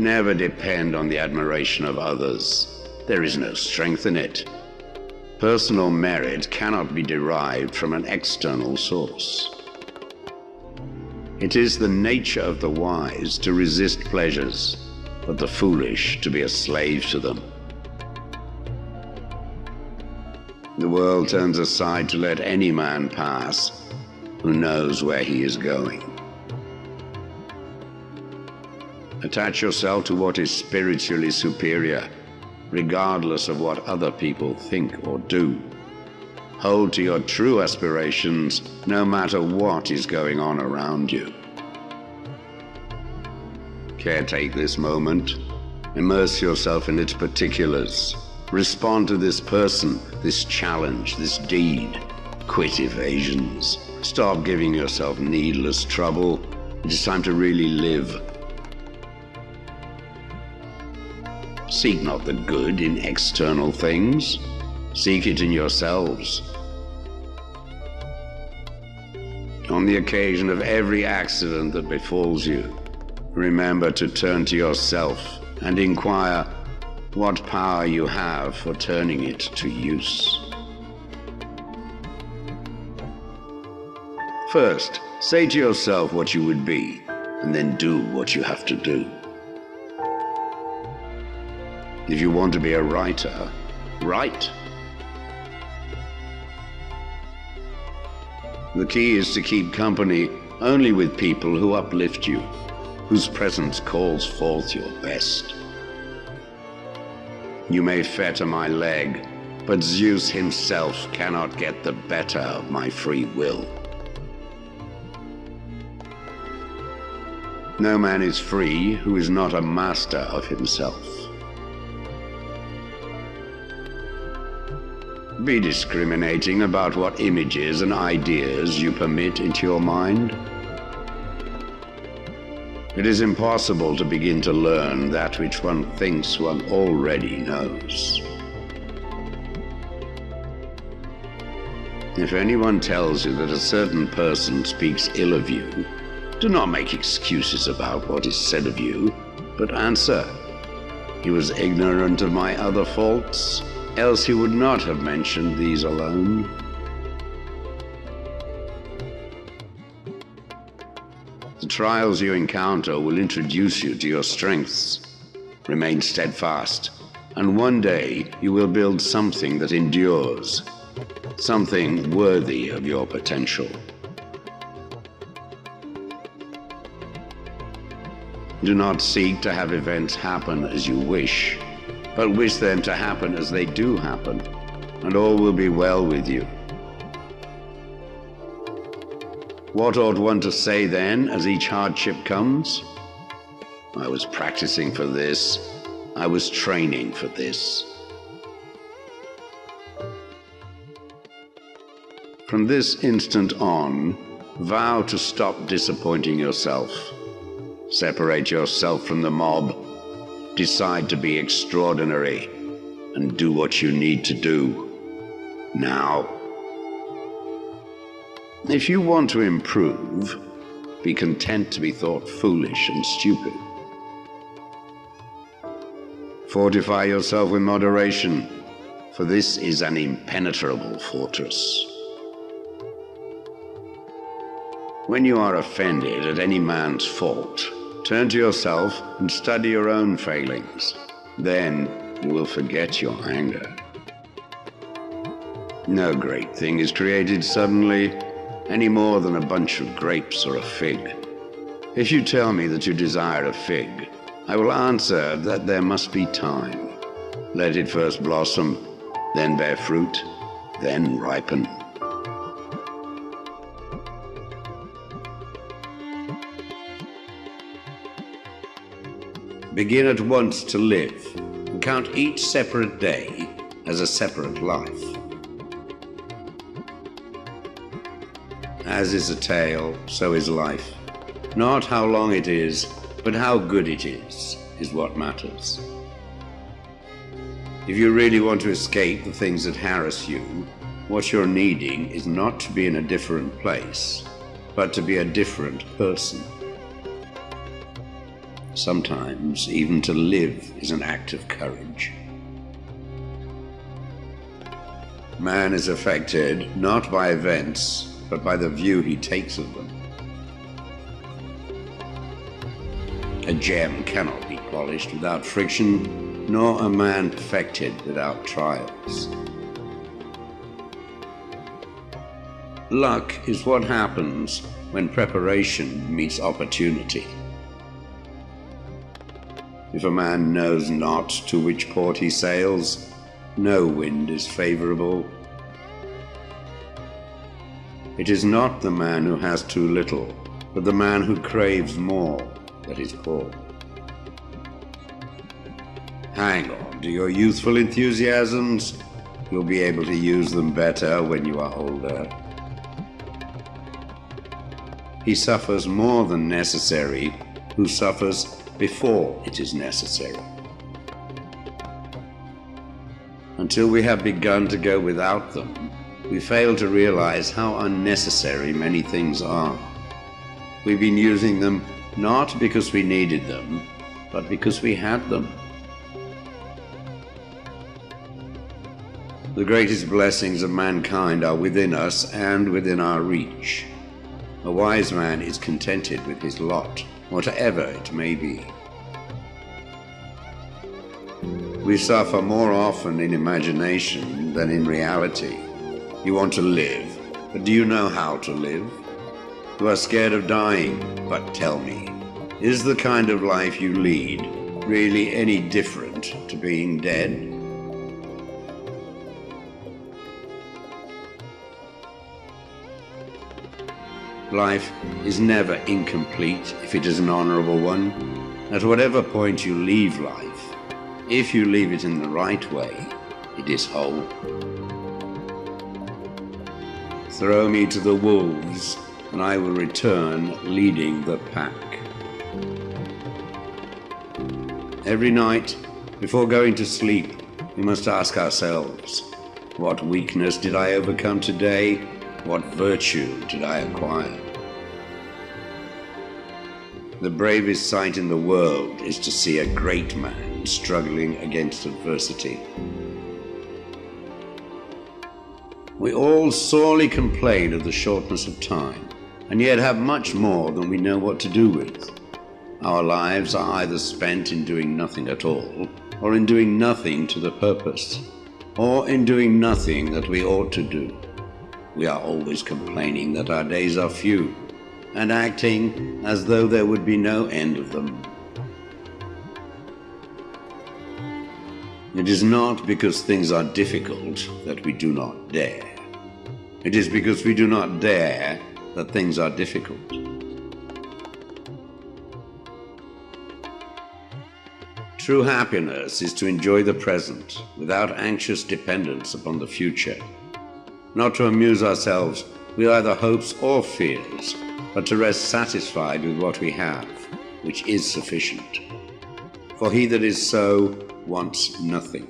Never depend on the admiration of others. There is no strength in it. Personal merit cannot be derived from an external source. It is the nature of the wise to resist pleasures, but the foolish to be a slave to them. The world turns aside to let any man pass who knows where he is going. Attach yourself to what is spiritually superior, regardless of what other people think or do. Hold to your true aspirations, no matter what is going on around you. Caretake this moment. Immerse yourself in its particulars. Respond to this person, this challenge, this deed. Quit evasions. Stop giving yourself needless trouble. It is time to really live. Seek not the good in external things. Seek it in yourselves. On the occasion of every accident that befalls you, remember to turn to yourself and inquire what power you have for turning it to use. First, say to yourself what you would be, and then do what you have to do. If you want to be a writer, write. The key is to keep company only with people who uplift you, whose presence calls forth your best. You may fetter my leg, but Zeus himself cannot get the better of my free will. No man is free who is not a master of himself. Be discriminating about what images and ideas you permit into your mind. It is impossible to begin to learn that which one thinks one already knows. If anyone tells you that a certain person speaks ill of you, do not make excuses about what is said of you, but answer, "He was ignorant of my other faults, else he would not have mentioned these alone." The trials you encounter will introduce you to your strengths. Remain steadfast, and one day you will build something that endures, something worthy of your potential. Do not seek to have events happen as you wish, but wish them to happen as they do happen, and all will be well with you. What ought one to say then as each hardship comes? I was practicing for this. I was training for this. From this instant on, vow to stop disappointing yourself. Separate yourself from the mob. Decide to be extraordinary and do what you need to do now. If you want to improve, be content to be thought foolish and stupid. Fortify yourself with moderation, for this is an impenetrable fortress. When you are offended at any man's fault, turn to yourself and study your own failings. Then you will forget your anger. No great thing is created suddenly, any more than a bunch of grapes or a fig. If you tell me that you desire a fig, I will answer that there must be time. Let it first blossom, then bear fruit, then ripen. Begin at once to live, and count each separate day as a separate life. As is a tale, so is life. Not how long it is, but how good it is what matters. If you really want to escape the things that harass you, what you're needing is not to be in a different place, but to be a different person. Sometimes even to live is an act of courage. Man is affected not by events, but by the view he takes of them. A gem cannot be polished without friction, nor a man perfected without trials. Luck is what happens when preparation meets opportunity. If a man knows not to which port he sails, no wind is favorable. It is not the man who has too little, but the man who craves more that is poor. Hang on to your youthful enthusiasms. You'll be able to use them better when you are older. He suffers more than necessary who suffers before it is necessary. Until we have begun to go without them, we fail to realize how unnecessary many things are. We've been using them not because we needed them, but because we had them. The greatest blessings of mankind are within us and within our reach. A wise man is contented with his lot, whatever it may be. We suffer more often in imagination than in reality. You want to live, but do you know how to live? You are scared of dying, but tell me, is the kind of life you lead really any different to being dead? Life is never incomplete if it is an honorable one. At whatever point you leave life, if you leave it in the right way, it is whole. Throw me to the wolves, and I will return leading the pack. Every night, before going to sleep, we must ask ourselves, what weakness did I overcome today? What virtue did I acquire? The bravest sight in the world is to see a great man struggling against adversity. We all sorely complain of the shortness of time, and yet have much more than we know what to do with. Our lives are either spent in doing nothing at all, or in doing nothing to the purpose, or in doing nothing that we ought to do. We are always complaining that our days are few, and acting as though there would be no end of them. It is not because things are difficult that we do not dare. It is because we do not dare that things are difficult. True happiness is to enjoy the present without anxious dependence upon the future. Not to amuse ourselves with either hopes or fears, but to rest satisfied with what we have, which is sufficient. For he that is so wants nothing.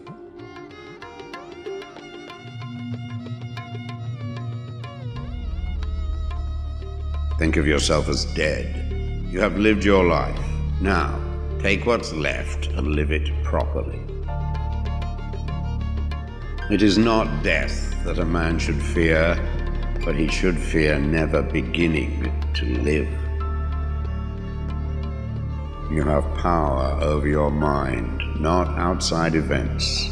Think of yourself as dead. You have lived your life. Now, take what's left and live it properly. It is not death that a man should fear, but he should fear never beginning to live. You have power over your mind, not outside events.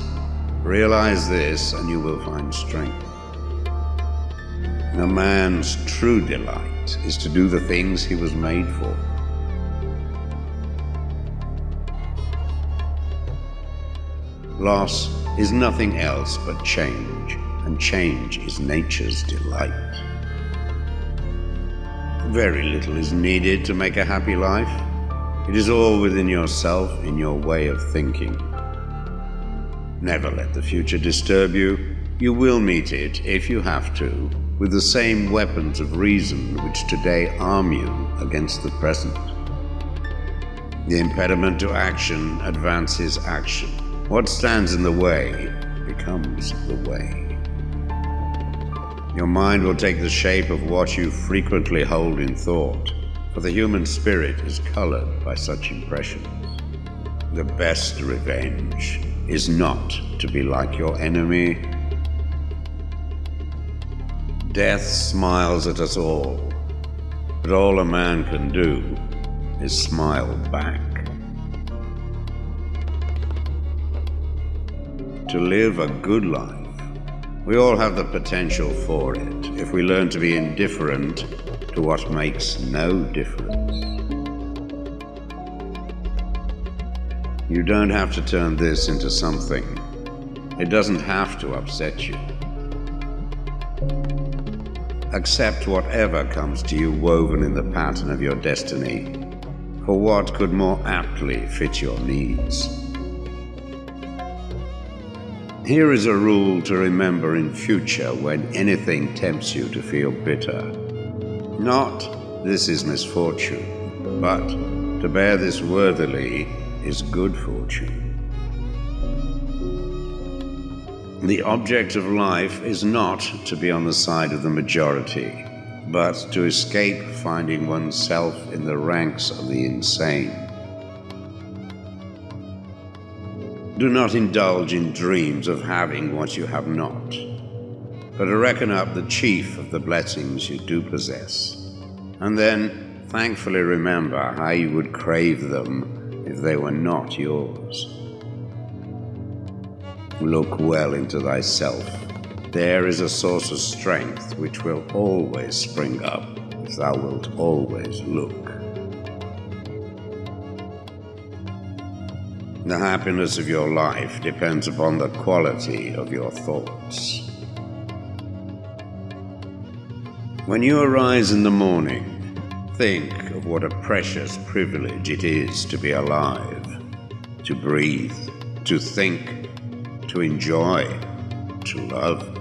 Realize this and you will find strength. A man's true delight is to do the things he was made for. Loss is nothing else but change, and change is nature's delight. Very little is needed to make a happy life. It is all within yourself, in your way of thinking. Never let the future disturb you. You will meet it, if you have to, with the same weapons of reason which today arm you against the present. The impediment to action advances action. What stands in the way becomes the way. Your mind will take the shape of what you frequently hold in thought, for the human spirit is colored by such impressions. The best revenge is not to be like your enemy. Death smiles at us all, but all a man can do is smile back. To live a good life, we all have the potential for it if we learn to be indifferent to what makes no difference. You don't have to turn this into something. It doesn't have to upset you. Accept whatever comes to you woven in the pattern of your destiny, for what could more aptly fit your needs? Here is a rule to remember in future when anything tempts you to feel bitter. Not, this is misfortune, but to bear this worthily is good fortune. The object of life is not to be on the side of the majority, but to escape finding oneself in the ranks of the insane. Do not indulge in dreams of having what you have not, but reckon up the chief of the blessings you do possess, and then thankfully remember how you would crave them if they were not yours. Look well into thyself. There is a source of strength which will always spring up if thou wilt always look. The happiness of your life depends upon the quality of your thoughts. When you arise in the morning, think of what a precious privilege it is to be alive, to breathe, to think, to enjoy, to love.